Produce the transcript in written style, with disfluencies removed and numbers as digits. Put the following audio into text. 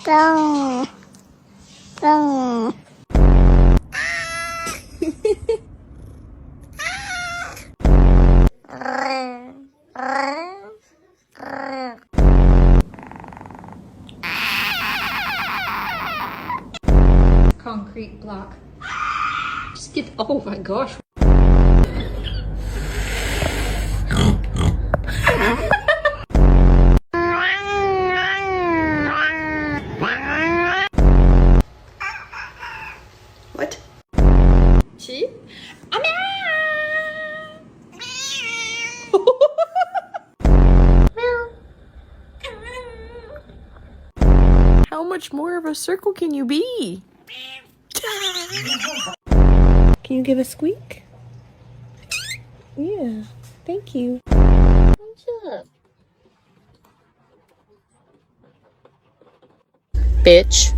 Bong. Bong. Concrete block. Just get, oh my gosh. What? See? How much more of a circle can you be? Can you give a squeak? Yeah, thank you. What's up? Bitch.